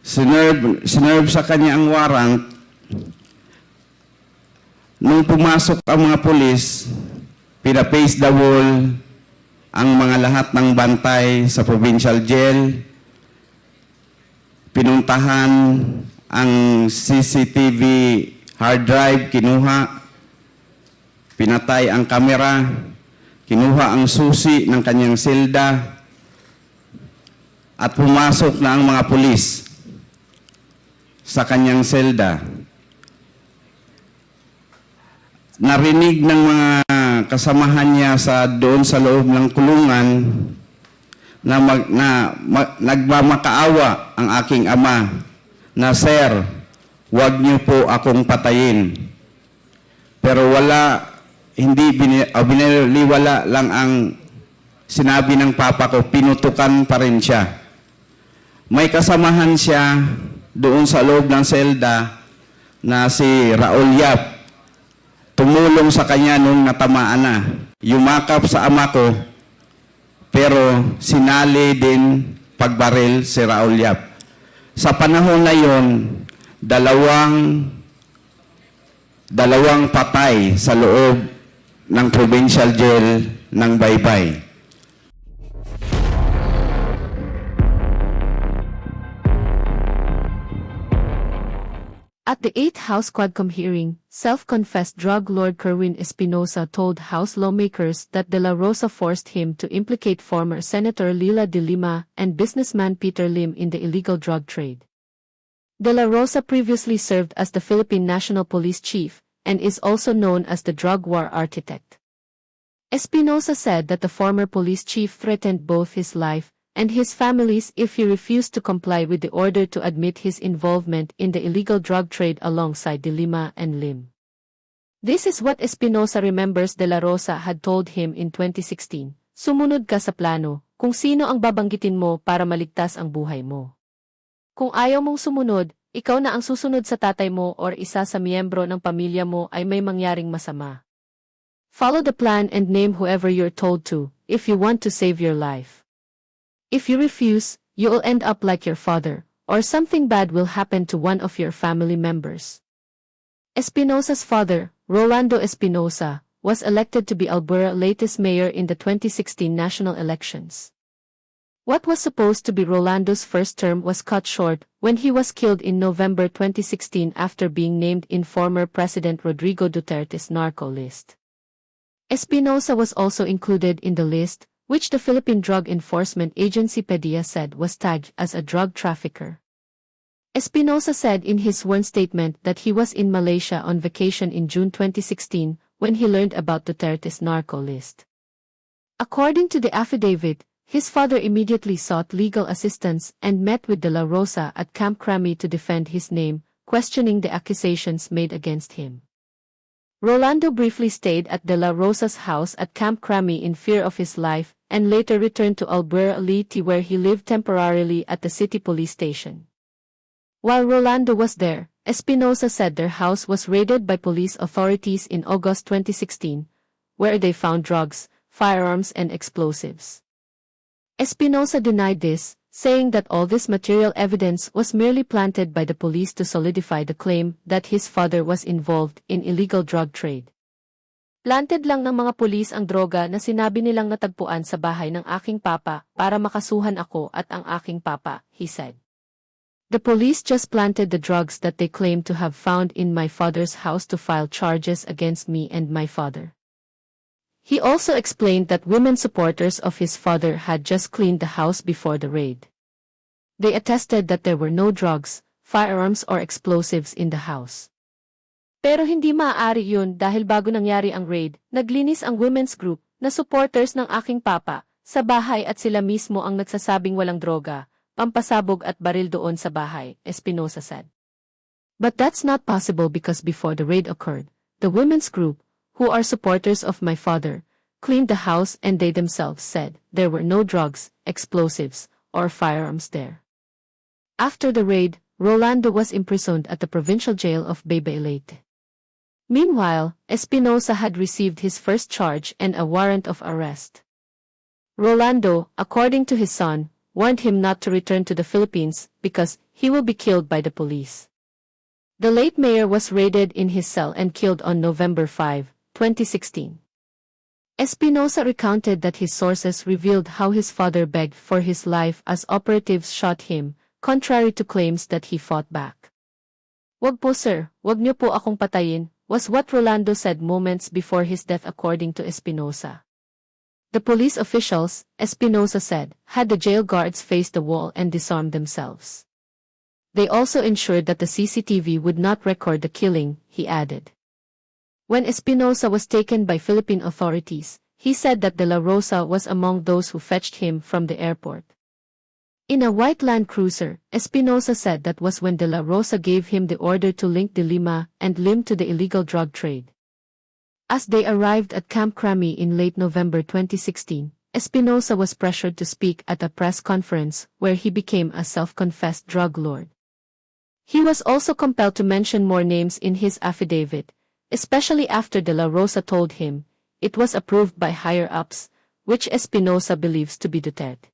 Sinerve sa kanya ang warrant. Nung pumasok ang mga pulis, pinapace the wall ang mga lahat ng bantay sa provincial jail. Pinuntahan ang CCTV hard drive, kinuha. Pinatay ang kamera, kinuha ang susi ng kanyang selda, at pumasok na ang mga pulis sa kanyang selda. Narinig ng mga kasamahan niya doon sa loob ng kulungan na nagmamakaawa ang aking ama na, "Sir, huwag niyo po akong patayin." Pero biniliwala lang ang sinabi ng papa ko, pinutukan pa rin siya. May kasamahan siya doon sa loob ng selda na si Raul Yap. Tumulong sa kanya nung natamaan na. Yumakap sa ama ko, pero sinali din pagbaril si Raul Yap. Sa panahon na yon, dalawang patay sa loob ng provincial jail ng Baybay. At the 8th House Quadcom hearing, self-confessed drug lord Kerwin Espinosa told House lawmakers that De La Rosa forced him to implicate former Senator Leila de Lima and businessman Peter Lim in the illegal drug trade. De La Rosa previously served as the Philippine National Police Chief and is also known as the drug war architect. Espinosa said that the former police chief threatened both his life and his family's if he refused to comply with the order to admit his involvement in the illegal drug trade alongside De Lima and Lim. This is what Espinosa remembers De La Rosa had told him in 2016, "Sumunod ka sa plano, kung sino ang babanggitin mo para maligtas ang buhay mo. Kung ayaw mong sumunod, ikaw na ang susunod sa tatay mo or isa sa miyembro ng pamilya mo ay may mangyaring masama. Follow the plan and name whoever you're told to, if you want to save your life. If you refuse, you will end up like your father, or something bad will happen to one of your family members." Espinosa's father, Rolando Espinosa, was elected to be Albuera's latest mayor in the 2016 national elections. What was supposed to be Rolando's first term was cut short when he was killed in November 2016 after being named in former President Rodrigo Duterte's narco list. Espinosa was also included in the list, which the Philippine Drug Enforcement Agency PDEA said was tagged as a drug trafficker. Espinosa said in his sworn statement that he was in Malaysia on vacation in June 2016 when he learned about Duterte's narco list. According to the affidavit, his father immediately sought legal assistance and met with De La Rosa at Camp Crame to defend his name, questioning the accusations made against him. Rolando briefly stayed at De La Rosa's house at Camp Crame in fear of his life, and later returned to Albuera Leyte where he lived temporarily at the city police station. While Rolando was there, Espinosa said their house was raided by police authorities in August 2016, where they found drugs, firearms and explosives. Espinosa denied this, saying that all this material evidence was merely planted by the police to solidify the claim that his father was involved in illegal drug trade. "Planted lang ng mga pulis ang droga na sinabi nilang natagpuan sa bahay ng aking papa para makasuhan ako at ang aking papa," he said. "The police just planted the drugs that they claim to have found in my father's house to file charges against me and my father." He also explained that women supporters of his father had just cleaned the house before the raid. They attested that there were no drugs, firearms or explosives in the house. Pero hindi maaari yun dahil bago nangyari ang raid, naglinis ang women's group na supporters ng aking papa sa bahay at sila mismo ang nagsasabing walang droga, pampasabog at baril doon sa bahay, Espinosa said. But that's not possible because before the raid occurred, the women's group, who are supporters of my father, cleaned the house and they themselves said there were no drugs, explosives, or firearms there. After the raid, Rolando was imprisoned at the provincial jail of Baybay Leyte. Meanwhile, Espinosa had received his first charge and a warrant of arrest. Rolando, according to his son, warned him not to return to the Philippines because he will be killed by the police. The late mayor was raided in his cell and killed on November 5, 2016. Espinosa recounted that his sources revealed how his father begged for his life as operatives shot him, contrary to claims that he fought back. "Wag po sir, wag niyo po akong patayin," was what Rolando said moments before his death according to Espinosa. The police officials, Espinosa said, had the jail guards face the wall and disarm themselves. They also ensured that the CCTV would not record the killing, he added. When Espinosa was taken by Philippine authorities, he said that De La Rosa was among those who fetched him from the airport. In a white Land Cruiser, Espinosa said that was when De La Rosa gave him the order to link De Lima and Lim to the illegal drug trade. As they arrived at Camp Crame in late November 2016, Espinosa was pressured to speak at a press conference where he became a self-confessed drug lord. He was also compelled to mention more names in his affidavit, especially after De La Rosa told him it was approved by higher-ups, which Espinosa believes to be Duterte.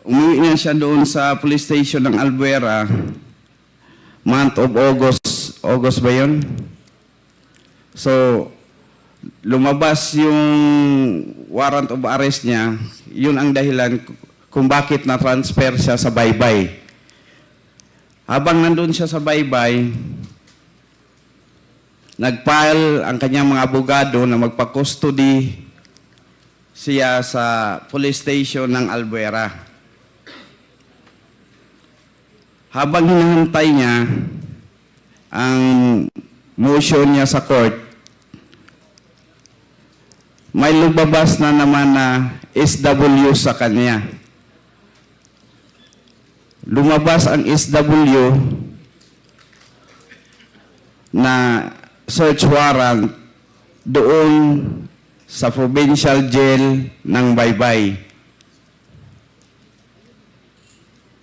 Umuwi na siya doon sa police station ng Albuera, month of August ba yun? So, lumabas yung warrant of arrest niya, yun ang dahilan kung bakit na-transfer siya sa Baybay. Habang nandun siya sa Baybay, nag-file ang kanyang mga abogado na magpa-custody siya sa police station ng Albuera. Habang hinahantay niya ang motion niya sa court, may lumabas na naman na SW sa kanya. Lumabas ang SW na search warrant doon sa provincial jail ng Baybay.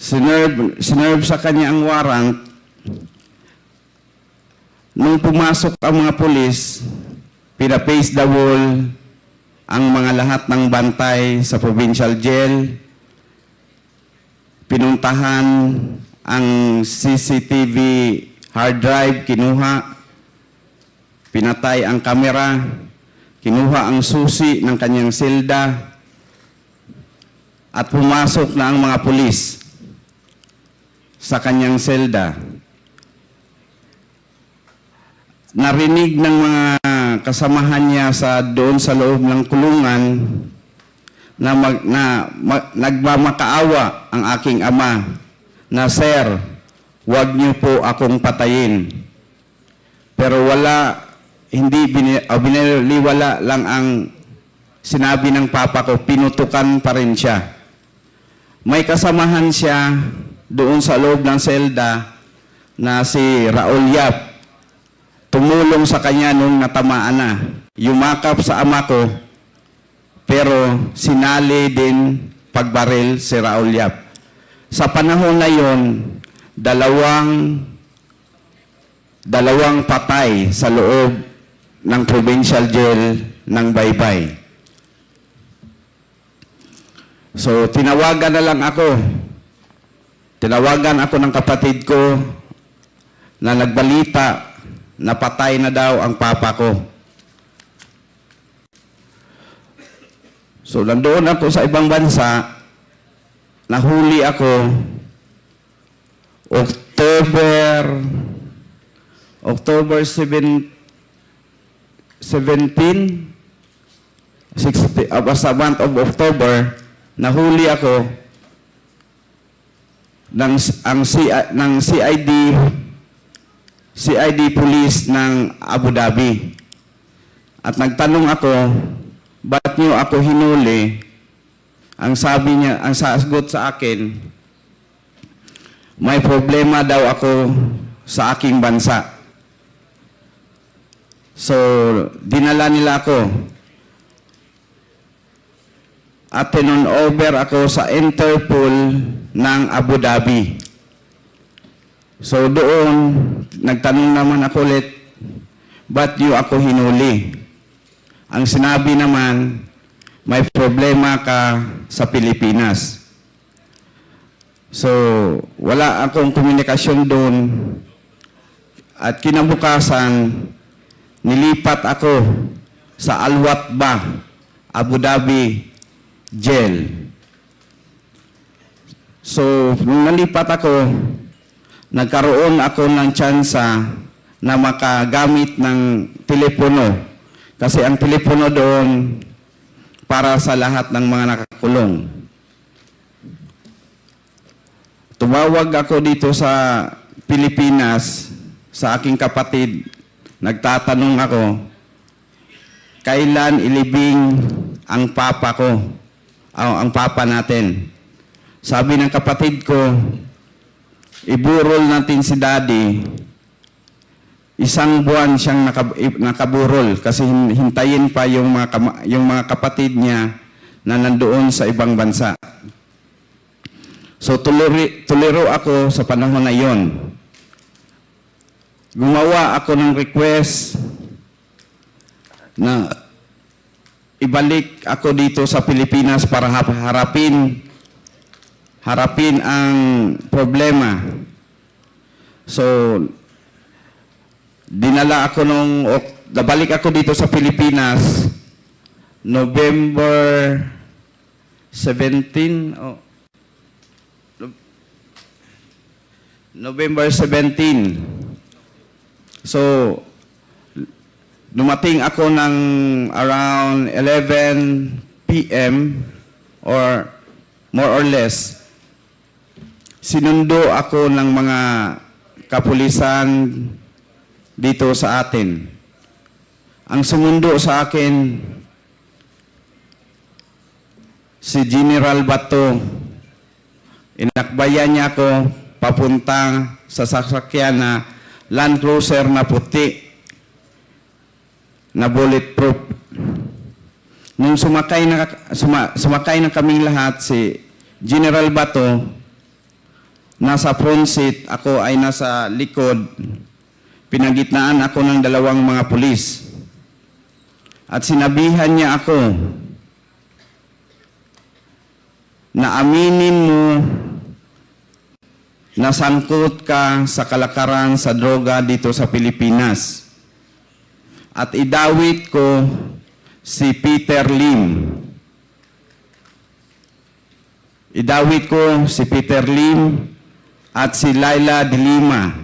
Sinerve sa kanya ang warrant. Nung pumasok ang mga pulis, pinapace the wall ang mga lahat ng bantay sa provincial jail. Pinuntahan ang CCTV hard drive, kinuha. Pinatay ang kamera. Kinuha ang susi ng kanyang selda. At pumasok na ang mga pulis sa kanyang selda. Narinig ng mga kasamahan niya doon sa loob ng kulungan na nagmamakaawa ang aking ama na, "Sir, huwag niyo po akong patayin." Pero hindi binaliwala lang ang sinabi ng papa ko, pinutukan pa rin siya. May kasamahan siya doon sa loob ng selda na si Raul Yap. Tumulong sa kanya nung natamaan na. Yumakap sa ama ko, pero sinali din pagbaril si Raul Yap. Sa panahon na yon, dalawang patay sa loob ng provincial jail ng Baybay. So, tinawagan ako ng kapatid ko na nagbalita na patay na daw ang papa ko. So, nandoon ako sa ibang bansa, nahuli ako October 17, basta month of October, nahuli ako ng CID police ng Abu Dhabi. At nagtanong ako, ba't niyo ako hinuli? Ang sagot sa akin, may problema daw ako sa aking bansa. So, dinala nila ako. At tinon-over ako sa Interpol ng Abu Dhabi. So doon, nagtanong naman ako ulit, ba't niyo ako hinuli? Ang sinabi naman, may problema ka sa Pilipinas. So, wala akong komunikasyon doon. At kinabukasan, nilipat ako sa Al-Watbah, Abu Dhabi Jail. So, nung nalipat ako, nagkaroon ako ng tsansa na makagamit ng telepono. Kasi ang telepono doon para sa lahat ng mga nakakulong. Tumawag ako dito sa Pilipinas sa aking kapatid. Nagtatanong ako, kailan ilibing ang papa ko, ang papa natin? Sabi ng kapatid ko, iburol natin si daddy. Isang buwan siyang nakaburol kasi hintayin pa yung mga kapatid niya na nandoon sa ibang bansa. So tuliro ako sa panahon na yon. Gumawa ako ng request na ibalik ako dito sa Pilipinas para harapin ang problema. So, nabalik ako dito sa Pilipinas November 17, November 17. So, dumating ako ng around 11 p.m. or more or less. Sinundo ako ng mga kapulisan dito sa atin. Ang sumundo sa akin, si General Bato. Inakbayan niya ako papunta sa sasakyan na Land Cruiser na puti na bulletproof. Nung sumakay na kaming lahat, si General Bato nasa front seat, ako ay nasa likod. Pinagitnaan ako ng dalawang mga pulis. At sinabihan niya ako na aminin mo na sangkot ka sa kalakaran sa droga dito sa Pilipinas. At idawit ko si Peter Lim. Idawit ko si Peter Lim at si Laila de Lima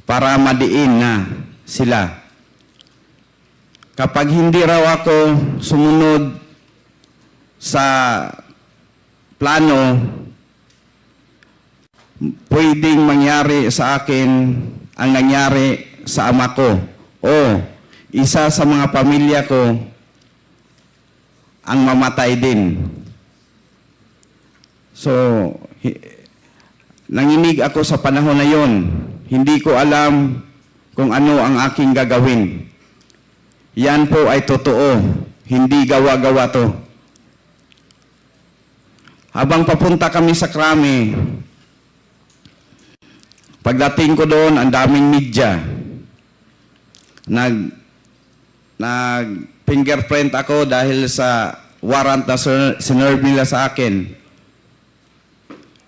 para madiin na sila. Kapag hindi raw ako sumunod sa plano, pwedeng mangyari sa akin ang nangyari sa ama ko o isa sa mga pamilya ko ang mamatay din. So, nanginig ako sa panahon na yon. Hindi ko alam kung ano ang aking gagawin. Yan po ay totoo. Hindi gawa-gawa to. Habang papunta kami sa Krami, pagdating ko doon, ang daming media. Nag-fingerprint ako dahil sa warrant na sinerve nila sa akin.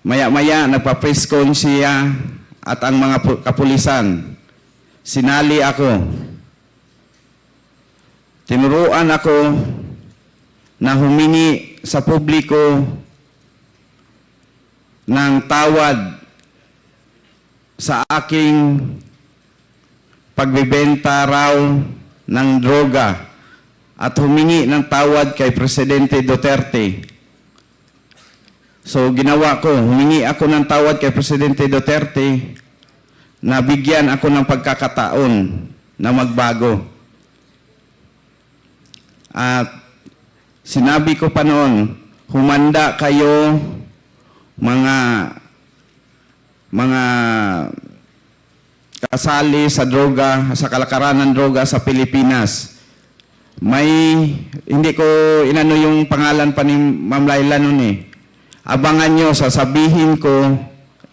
Maya-maya, nagpa-press con siya at ang mga kapulisan. Sinali ako. Tinuruan ako na humingi sa publiko ng tawad sa aking pagbibenta raw ng droga at humingi ng tawad kay Presidente Duterte. So ginawa ko, humingi ako ng tawad kay Presidente Duterte na bigyan ako ng pagkakataon na magbago. At sinabi ko pa noon, humanda kayo mga kasali sa droga, sa kalakaran ng droga sa Pilipinas. Hindi ko inano yung pangalan pa ni Ma'am Laila noon eh. Abangan nyo, sasabihin ko,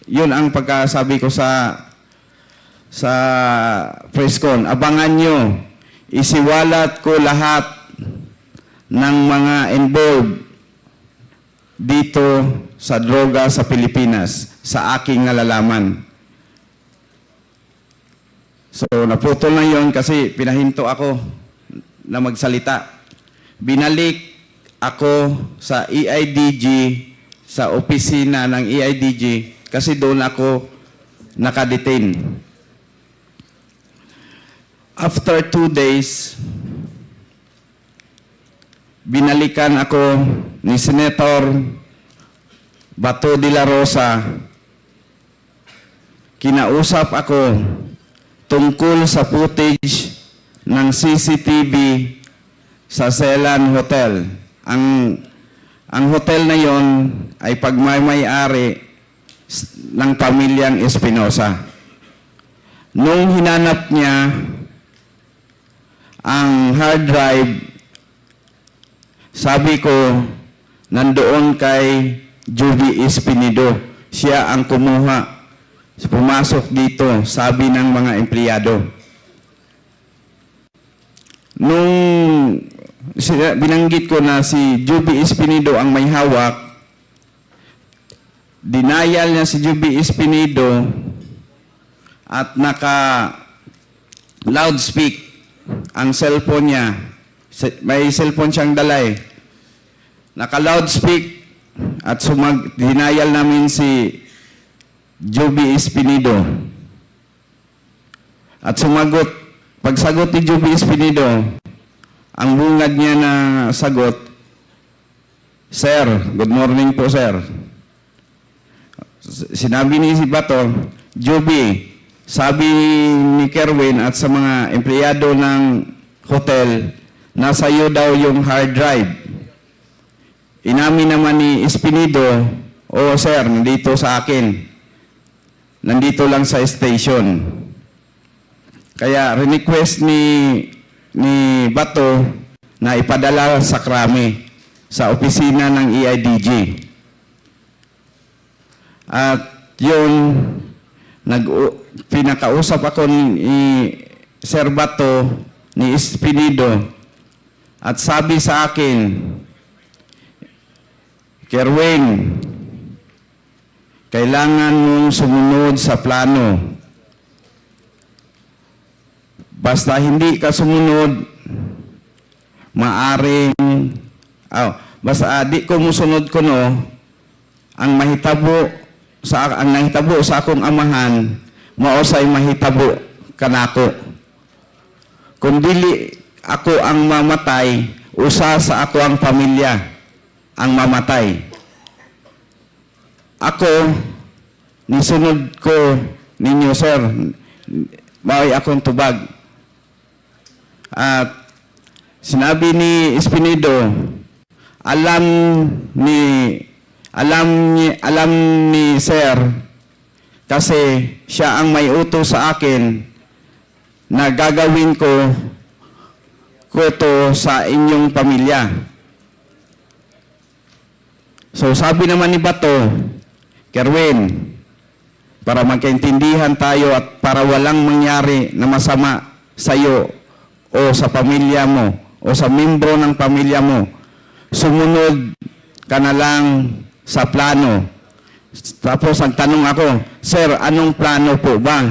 yun ang pagkasabi ko sa press con. Abangan nyo, isiwalat ko lahat ng mga involved dito sa droga sa Pilipinas sa aking nalalaman. So, naputol na yon kasi pinahinto ako na magsalita. Binalik ako sa EIDG, sa opisina ng EIDG, kasi doon ako nakadetain. After 2 days, binalikan ako ni Senator Bato de la Rosa. Kinausap ako tungkol sa footage ng CCTV sa Celan Hotel. Ang hotel na yon ay pagmamay-ari ng pamilyang Espinosa. Nung hinanap niya ang hard drive, sabi ko, nandoon kay Juby Espinido. Siya ang kumuha. Pumasok dito, sabi ng mga empleyado. Nung binanggit ko na si Juby Espinido ang may hawak, denial niya si Juby Espinido at naka-loudspeak ang cellphone niya. May cellphone siyang dala eh. Naka-loudspeak at denial namin si Juby Espinido. At pagsagot ni Juby Espinido, ang bungad niya na sagot, "Sir, good morning po, sir." Sinabi ni si Bato, "Juby, sabi ni Kerwin at sa mga empleyado ng hotel, nasa iyo daw yung hard drive." Inamin naman ni Espinido, "Oo, sir, nandito sa akin. Nandito lang sa station." Kaya request ni Bato na ipadala sa Krami sa opisina ng EIDG. At yun, pinakausap ako ni Sir Bato, ni Espinido, at sabi sa akin, "Kerwin, kailangan mong sumunod sa plano. Basta hindi ka sumunod, basta di ko musunod ko no, ang nahitabo sa akong amahan, maosay mahitabo kanako. Kung dili ako ang mamatay, usa sa ako ang pamilya ang mamatay. Ako, nisunod ko ninyo, sir. Maway akong tubag." At sinabi ni Espinido, alam ni sir, kasi siya ang may utos sa akin na gagawin ko to sa inyong pamilya. So sabi naman ni Bato, "Kerwin, para magkaintindihan tayo at para walang mangyari na masama sa iyo o sa pamilya mo o sa membro ng pamilya mo, sumunod ka na lang sa plano." Tapos ang tanong ako, "Sir, anong plano po ba?"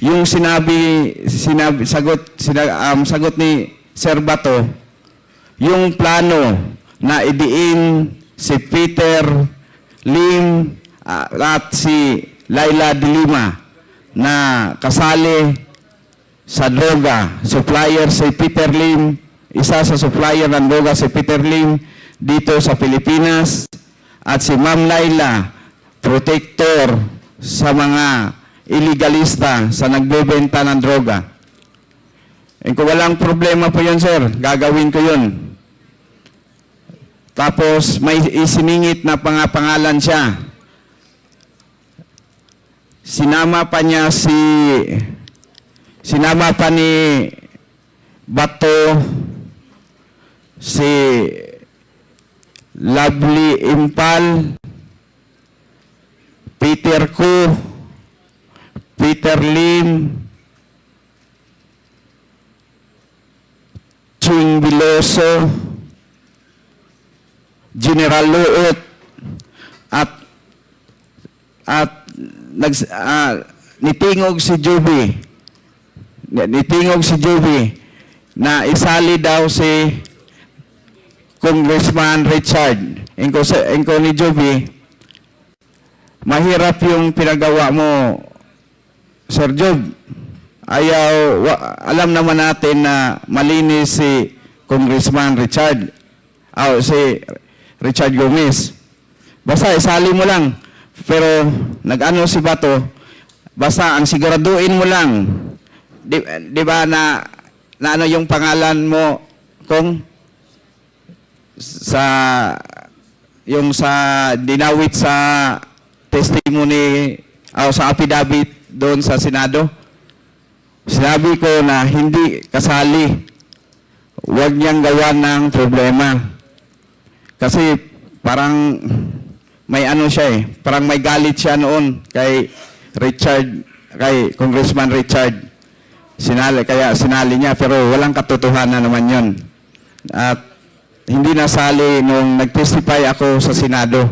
Yung sagot ni Sir Bato, yung plano na idiin si Peter Lim at si Laila de Lima na kasali sa droga. Supplier si Peter Lim, isa sa supplier ng droga si Peter Lim dito sa Pilipinas, at si Ma'am Laila, protector sa mga illegalista sa nagbebenta ng droga. Kung walang problema po yun, sir, gagawin ko yun. Tapos may isiningit na pangalan siya. Sinama pa ni Bato si Lovely Impal, Peter Ko, Peter Lim, Ching Biloso, General Luot at nitingog si Joby na isali daw si Congressman Richard. Ingko ni Joby, mahirap yung pinagawa mo, Sir Job. Alam naman natin na malinis si Congressman Richard. Si Richard Gomez. Basta isali mo lang. Pero nag-ano si Bato, basta ang siguraduhin mo lang. Di ba na ano yung pangalan mo kung yung sa dinawit sa testimony sa affidavit doon sa Senado? Sinabi ko na hindi kasali. Huwag niyang gawa ng problema. Kasi parang may ano siya parang may galit siya noon kay Congressman Richard. Kaya sinali niya, pero walang katotohanan naman yun. At hindi nasali nung nag-testify ako sa Senado.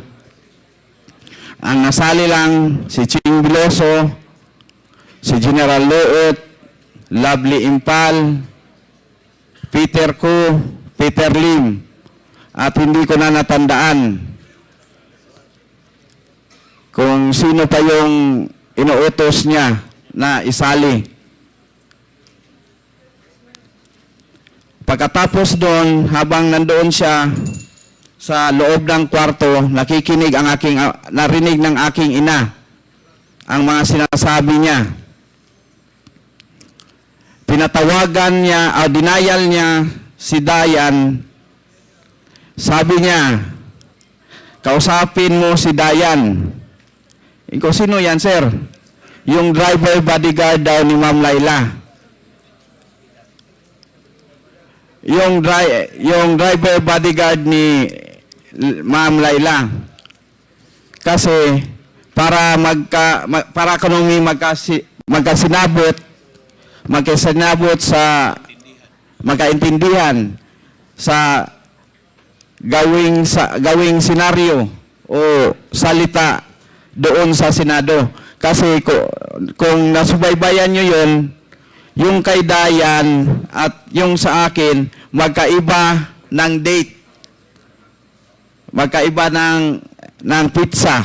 Ang nasali lang si Ching Biloso, si General Luot, Lovely Impal, Peter Ko, Peter Lim, at hindi ko na natandaan kung sino pa yung inuutos niya na isali. Pagkatapos doon, habang nandoon siya sa loob ng kwarto, narinig ng aking ina ang mga sinasabi niya. Pinatawagan niya, denial niya si Dayan. Sabi niya, kausapin mo si Dayan. Ikaw, sino yan, sir? Yung driver bodyguard daw ni Ma'am Laila. Yung driver bodyguard ni Ma'am Laila. Kasi para kami magkasinabot sa magkaintindihan sa gawing senaryo o salita doon sa Senado. Kasi kung nasubaybayan nyo yun, yung kay Dayan at yung sa akin, magkaiba ng date. Magkaiba ng pizza.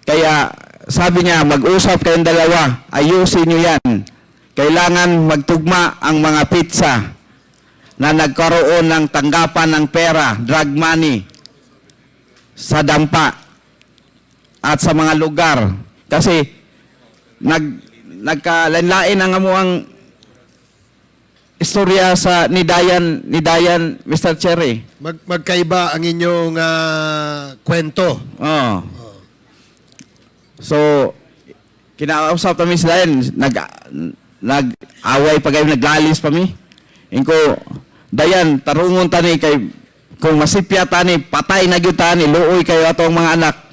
Kaya sabi niya, mag-usap kayong dalawa, ayusin nyo yan. Kailangan magtugma ang mga pizza na nagkaroon ng tanggapan ng pera, drug money, sa dampa at sa mga lugar. Kasi nagkalanlain ang amuang istorya ni Dayan, Mr. Cherry. Magkaiba ang inyong kwento. Oh. So, kinausap kami sila yan. Nag-away pa kayo, naglalis pa mi. Inko, Dayan, tarungon tani kay kung masipya tani, patay na gyud tani, luoy kayo atong mga anak.